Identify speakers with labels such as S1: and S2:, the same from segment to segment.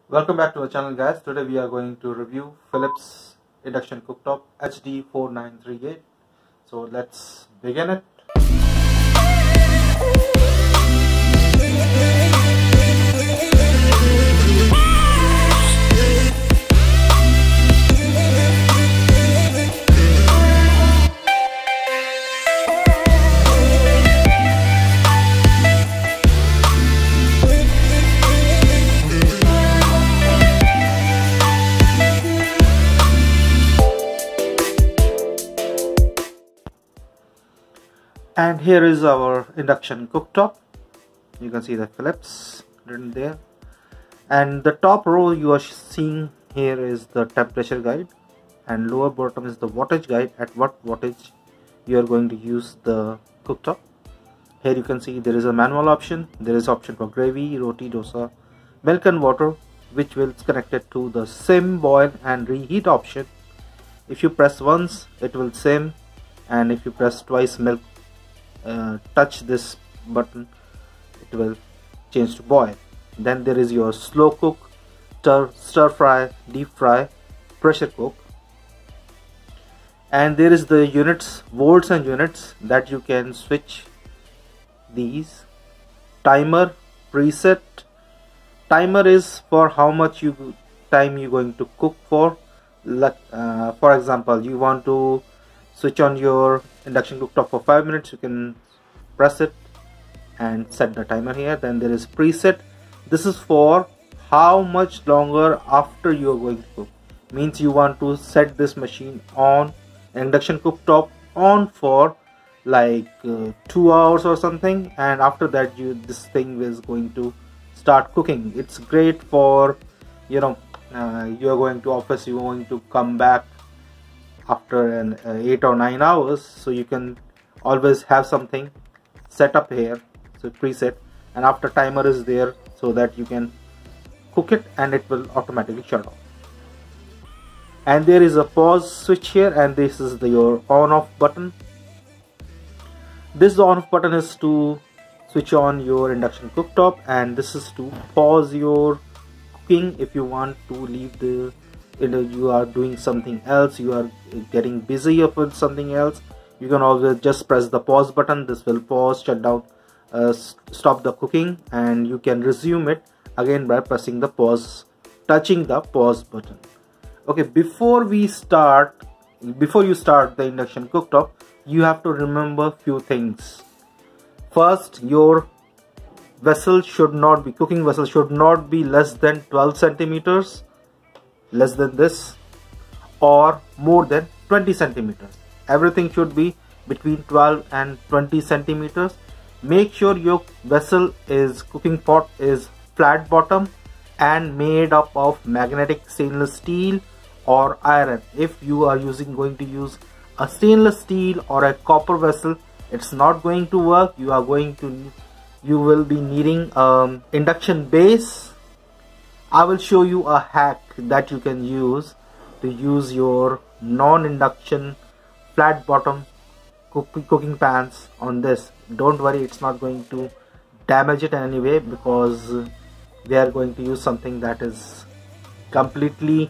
S1: Welcome back to our channel, guys. Today we are going to review Philips Induction Cooktop HD4938. So let's begin it. And here is our induction cooktop. You can see the Philips written there, and the top row you are seeing here is the temperature guide, and lower bottom is the wattage guide, at what wattage you are going to use the cooktop. Here you can see there is a manual option, there is option for gravy, roti, dosa, milk and water, which will connected to the sim, boil and reheat option. If you press once it will sim, and if you press twice milk, touch this button, it will change to boil. Then there is your slow cook, stir fry, deep fry, pressure cook, and there is the units, volts and units, that you can switch these. Timer, preset. Timer is for how much time you going to cook for. For example, you want to switch on your induction cooktop for 5 minutes, you can press it and set the timer here. Then there is preset. This is for how much longer after you are going to cook. Means you want to set this machine on, induction cooktop on, for like 2 hours or something, and after that this thing is going to start cooking. It's great for, you are going to office, you are going to come back after an 8 or 9 hours, so you can always have something set up here. So preset, and after timer is there, so that you can cook it and it will automatically shut off. And there is a pause switch here, and this is your on off button. This on off button is to switch on your induction cooktop, and this is to pause your cooking if you want to leave the, you are doing something else, you are getting busy with something else, you can always just press the pause button. This will pause, shut down, stop the cooking, and you can resume it again by pressing the pause, touching the pause button. Okay, before you start the induction cooktop, you have to remember few things. First, your vessel should not be, cooking vessel should not be less than 12 centimeters, less than this, or more than 20 centimeters. Everything should be between 12 and 20 centimeters. Make sure your vessel is, cooking pot is flat bottom and made up of magnetic stainless steel or iron. If you are going to use a stainless steel or a copper vessel, it's not going to work. You will be needing induction base. I will show you a hack that you can use to use your non-induction flat bottom cooking pans on this. Don't worry, it's not going to damage it in any way, because we are going to use something that is completely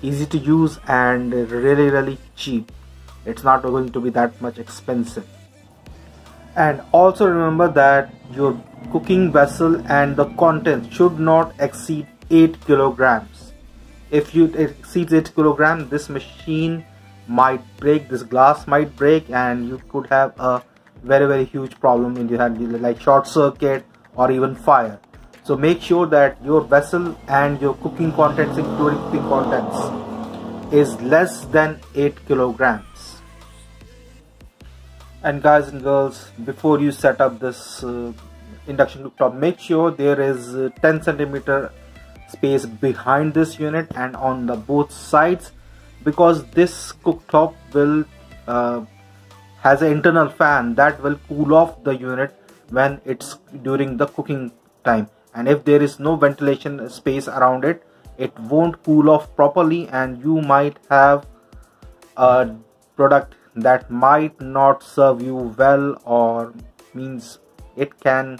S1: easy to use and really cheap. It's not going to be that much expensive. And also remember that your cooking vessel and the contents should not exceed 8 kilograms. If you exceed 8 kilograms, this machine might break, this glass might break, and you could have a very huge problem in your hand, like short circuit or even fire. So make sure that your vessel and your cooking contents, including cooking contents, is less than 8 kilograms. And guys and girls, before you set up this induction cooktop, make sure there is 10 centimeter space behind this unit and on the both sides, because this cooktop will has an internal fan that will cool off the unit when it's during the cooking time, and if there is no ventilation space around it, it won't cool off properly, and you might have a product that might not serve you well, or means it can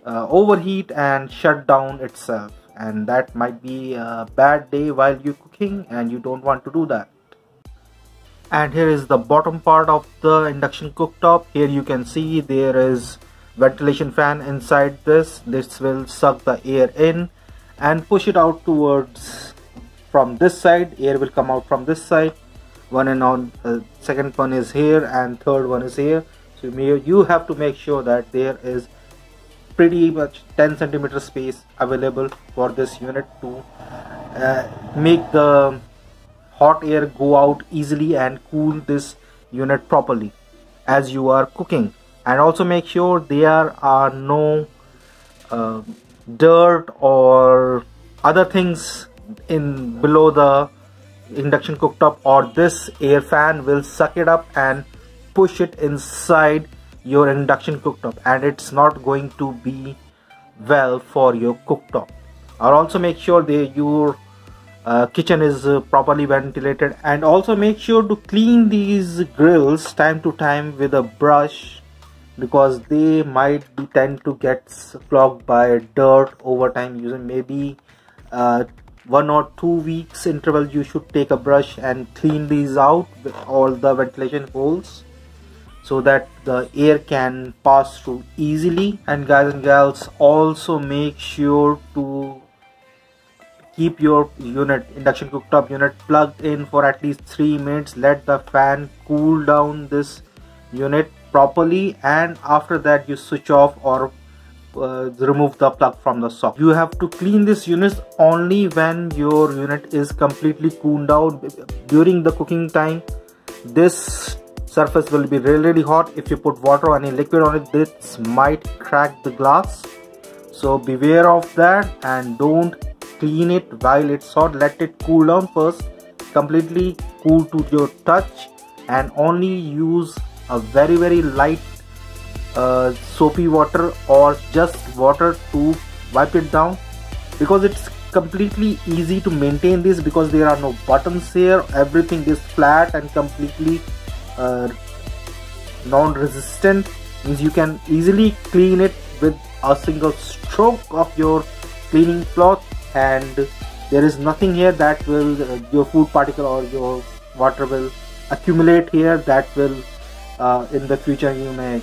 S1: overheat and shut down itself. and that might be a bad day while you're cooking and you don't want to do that. And here is the bottom part of the induction cooktop. Here you can see there is ventilation fan inside this. This will suck the air in and push it out towards from this side. Air will come out from this side. One and on second one is here and third one is here. So you have to make sure that there is pretty much 10 centimeter space available for this unit to make the hot air go out easily and cool this unit properly as you are cooking. And also make sure there are no dirt or other things in below the induction cooktop, or this air fan will suck it up and push it inside your induction cooktop, and it's not going to be well for your cooktop. Or also make sure that your kitchen is properly ventilated, and also make sure to clean these grills time to time with a brush, because they might tend to get clogged by dirt over time. Using maybe 1 or 2 weeks interval, you should take a brush and clean these out with all the ventilation holes so that the air can pass through easily. And guys and gals, also make sure to keep your induction cooktop unit plugged in for at least 3 minutes. Let the fan cool down this unit properly, and after that you switch off or remove the plug from the socket. You have to clean this unit only when your unit is completely cooled down. During the cooking time, this surface will be really hot. If you put water or any liquid on it, this might crack the glass, so beware of that and don't clean it while it's hot. Let it cool down first, completely cool to your touch, and only use a very light soapy water or just water to wipe it down, because it's completely easy to maintain this because there are no buttons here. Everything is flat and completely non-resistant, means you can easily clean it with a single stroke of your cleaning cloth, and there is nothing here that will your food particle or your water will accumulate here that will in the future you may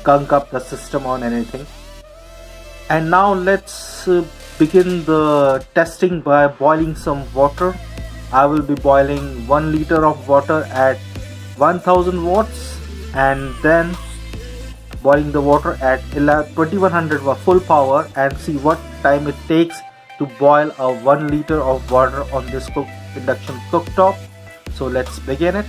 S1: gunk up the system on anything. And now let's begin the testing by boiling some water. I will be boiling 1 liter of water at 1000 watts and then boiling the water at 2100 watt full power, and see what time it takes to boil a 1 liter of water on this induction cooktop. So let's begin it.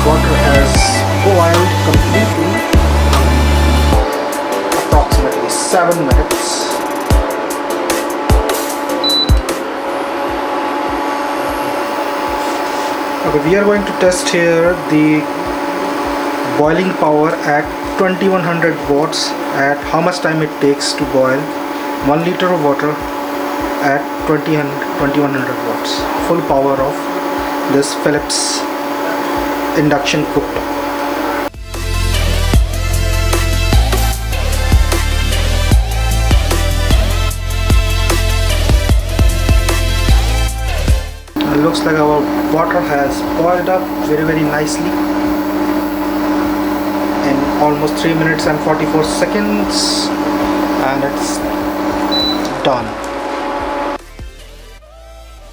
S1: Water has boiled completely, approximately 7 minutes. Okay, we are going to test here the boiling power at 2100 watts, at how much time it takes to boil 1 liter of water at 2100 watts full power of this Philips induction cooktop. It looks like our water has boiled up very nicely in almost 3 minutes and 44 seconds, and it's done.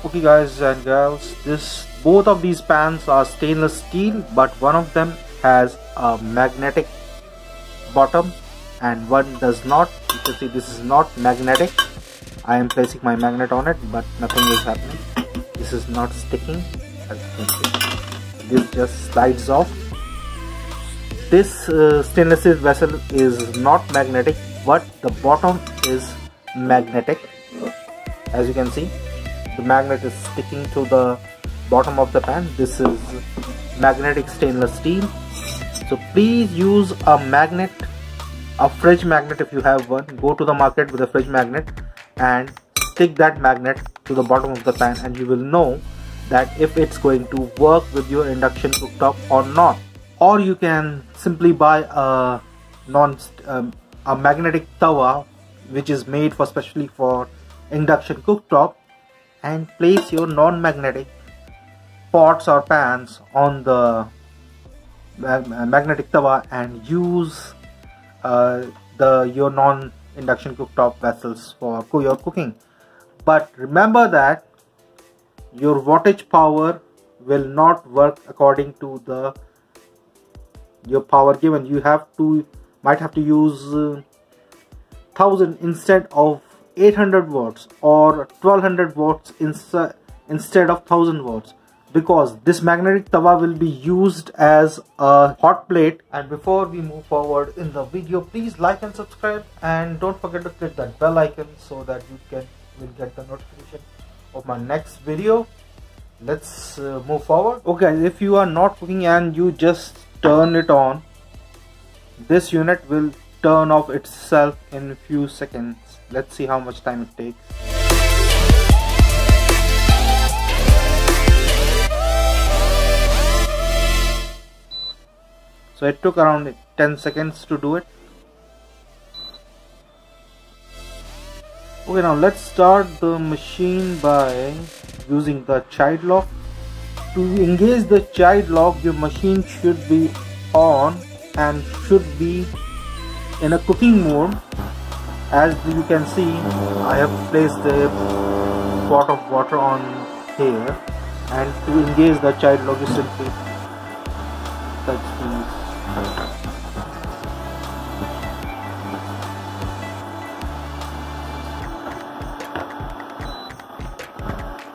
S1: Okay guys and gals, both of these pans are stainless steel, but one of them has a magnetic bottom and one does not. You can see this is not magnetic. I am placing my magnet on it, but nothing is happening. This is not sticking, as you can see. This just slides off. this stainless steel vessel is not magnetic, but the bottom is magnetic. As you can see, the magnet is sticking to the bottom of the pan. This is magnetic stainless steel. So please use a magnet, a fridge magnet if you have one. Go to the market with a fridge magnet and stick that magnet to the bottom of the pan, and you will know that if it's going to work with your induction cooktop or not. Or you can simply buy a magnetic tawa, which is made for specially for induction cooktop, and place your non-magnetic pots or pans on the magnetic tawa and use your non-induction cooktop vessels for your cooking. But remember that your wattage power will not work according to your power given. You might have to use 1000 instead of 800 watts or 1200 watts instead of 1000 watts, because this magnetic tawa will be used as a hot plate. And before we move forward in the video, please like and subscribe, and don't forget to click that bell icon so that you will get the notification of my next video. Let's move forward. Okay, if you are not cooking and you just turn it on, this unit will turn off itself in a few seconds. Let's see how much time it takes. So it took around 10 seconds to do it. Okay, now let's start the machine by using the child lock. To engage the child lock, your machine should be on and should be in a cooking mode. As you can see, I have placed a pot of water on here, and to engage the child lock, you simply touch these.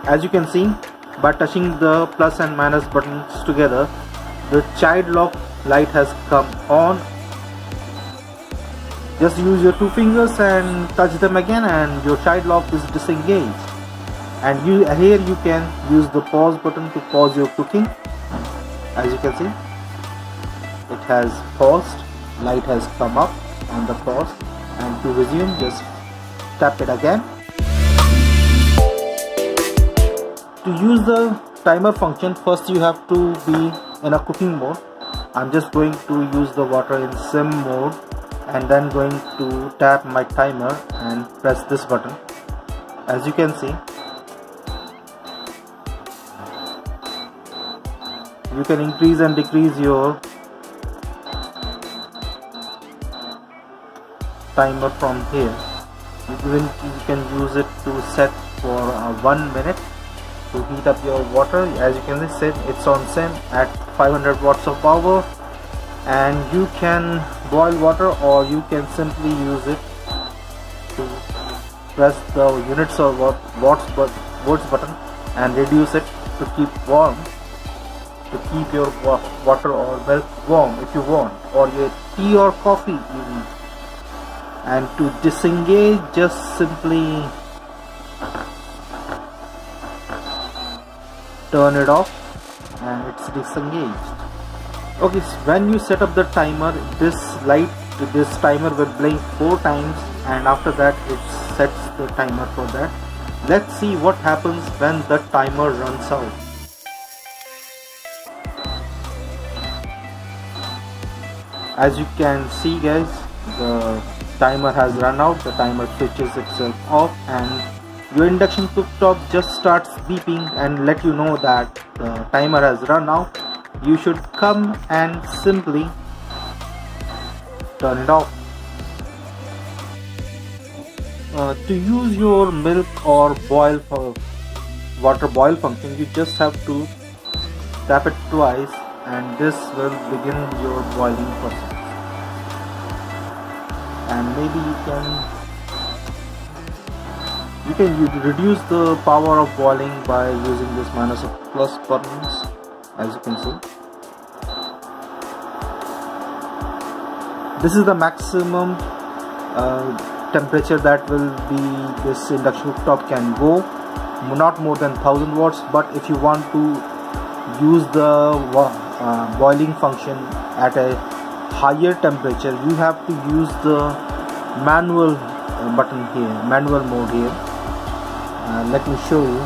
S1: As you can see, by touching the plus and minus buttons together, the child lock light has come on. Just use your two fingers and touch them again, and your child lock is disengaged. And here you can use the pause button to pause your cooking. As you can see, it has paused, light has come up on the pause, and to resume, just tap it again. To use the timer function, first you have to be in a cooking mode. I'm just going to use the water in sim mode, and then going to tap my timer and press this button. As you can see, you can increase and decrease your timer from here. You can use it to set for 1 minute to heat up your water. As you can see, it's on sim at 500 watts of power, and you can boil water, or you can simply use it to press the units or watts button and reduce it to keep warm, to keep your water or milk warm if you want, or your tea or coffee even. And to disengage, just simply turn it off and it's disengaged. Okay, so when you set up the timer, this timer will blink 4 times, and after that it sets the timer for that. Let's see what happens when the timer runs out. As you can see guys, the timer has run out, the timer switches itself off, and your induction cooktop just starts beeping and let you know that the timer has run out. You should come and simply turn it off. To use your milk or water boil function, you just have to tap it twice, and this will begin your boiling process. And maybe you can reduce the power of boiling by using this minus or plus buttons, as you can see. This is the maximum temperature that will be this induction cooktop can go, not more than 1000 watts. But if you want to use the boiling function at a higher temperature, you have to use the manual button here, manual mode here. Let me show you.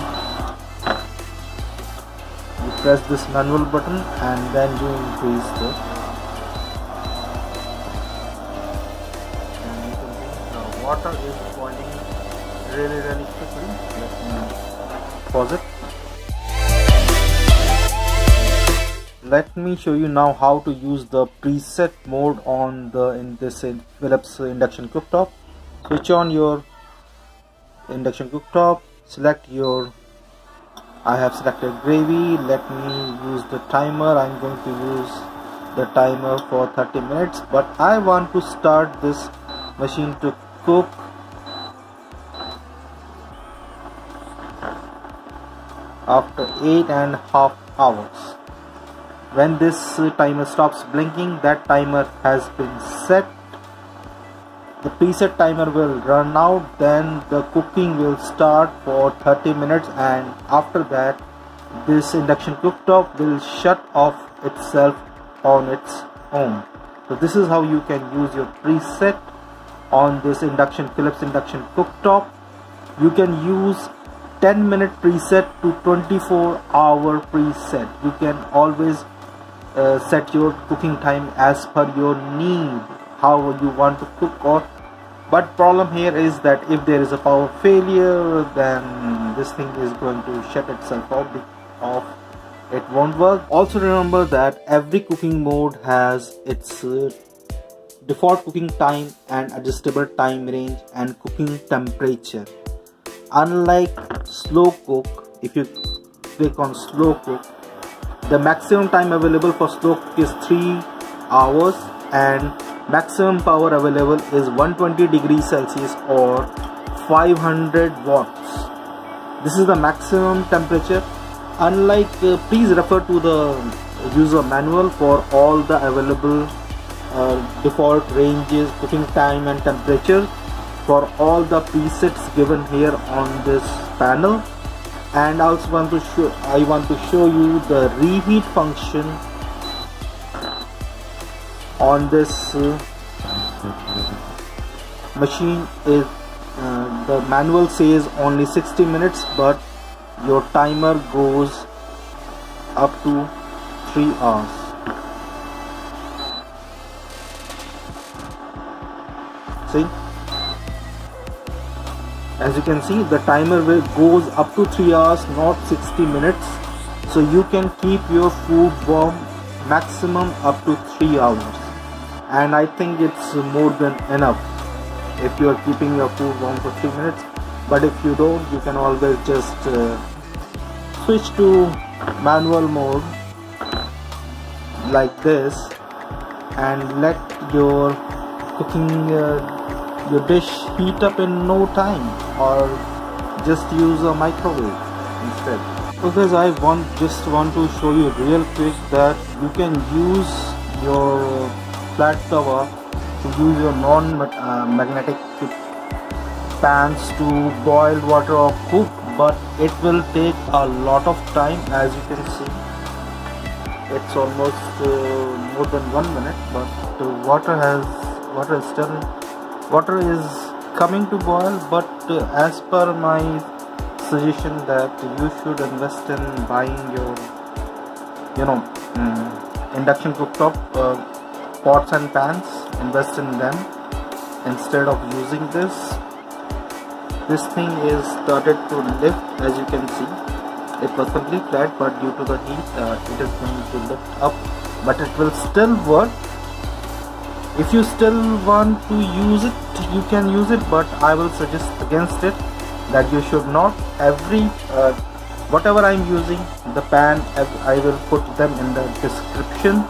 S1: You press this manual button and then you increase the, and you can see the water is boiling really quickly. Let me pause it. Let me show you now how to use the preset mode on this Philips induction cooktop. Switch on your induction cooktop, select your, I have selected gravy. Let me use the timer. I'm going to use the timer for 30 minutes, but I want to start this machine to cook after 8.5 hours. When this timer stops blinking, that timer has been set. The preset timer will run out, then the cooking will start for 30 minutes, and after that this induction cooktop will shut off itself on its own. So this is how you can use your preset on this Philips induction cooktop. You can use 10-minute preset to 24-hour preset. You can always set your cooking time as per your need, how you want to cook. But problem here is that if there is a power failure, then this thing is going to shut itself off. It won't work. Also remember that every cooking mode has its default cooking time and adjustable time range and cooking temperature. Unlike slow cook, if you click on slow cook, the maximum time available for slow cook is 3 hours and maximum power available is 120 degrees Celsius or 500 watts. This is the maximum temperature. Unlike, please refer to the user manual for all the available default ranges, cooking time and temperature for all the presets given here on this panel. And also I want to show you the reheat function on this machine. Is the manual says only 60 minutes, but your timer goes up to 3 hours. See, as you can see, the timer goes up to 3 hours, not 60 minutes. So you can keep your food warm maximum up to 3 hours. And I think it's more than enough if you are keeping your food warm for 3 minutes. But if you don't, you can always just switch to manual mode like this and let your cooking your dish heat up in no time, or just use a microwave instead. So guys, I just want to show you real quick that you can use your flat cover to use your non-magnetic pans to boil water or cook, but it will take a lot of time. As you can see, it's almost more than 1 minute, but the water is coming to boil. But as per my suggestion that you should invest in buying your induction cooktop pots and pans, invest in them instead of using this. This thing is started to lift. As you can see, it was completely flat, but due to the heat it is going to lift up, but it will still work. If you still want to use it, you can use it, but I will suggest against it, that you should not. Whatever I'm using, the pan, I will put them in the description.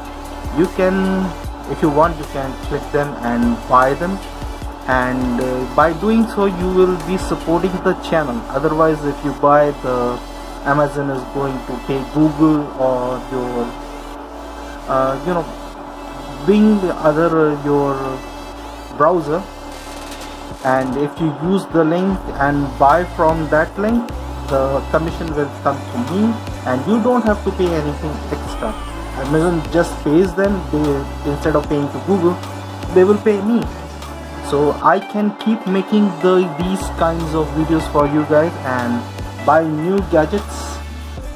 S1: You can, if you want, you can click them and buy them, and by doing so you will be supporting the channel. Otherwise, if you buy, the Amazon is going to pay Google or your bring the other your browser, and if you use the link and buy from that link, the commission will come to me and you don't have to pay anything extra. Amazon just pays them. They, instead of paying to Google, they will pay me, so I can keep making these kinds of videos for you guys and buy new gadgets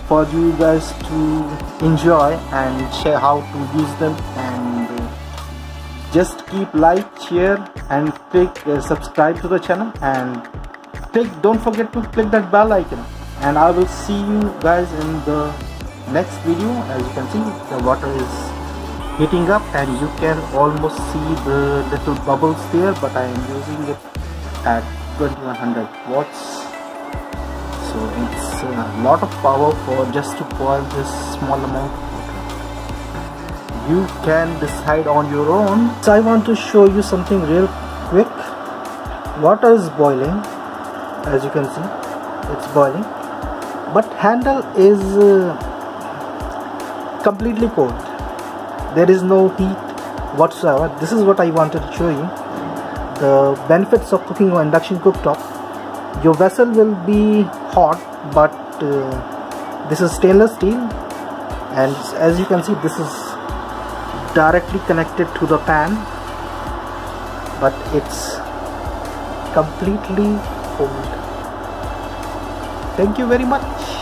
S1: for you guys to enjoy and share how to use them. And just keep like, share and click subscribe to the channel, and don't forget to click that bell icon. And I will see you guys in the next video. As you can see, the water is heating up and you can almost see the little bubbles there, but I am using it at 2100 watts, so it's a lot of power for just to boil this small amount of water. You can decide on your own. So I want to show you something real quick. Water is boiling, as you can see, it's boiling, but handle is completely cold. There is no heat whatsoever. This is what I wanted to show you. The benefits of cooking on induction cooktop. Your vessel will be hot, but this is stainless steel, and as you can see, this is directly connected to the pan, but it's completely cold. Thank you very much.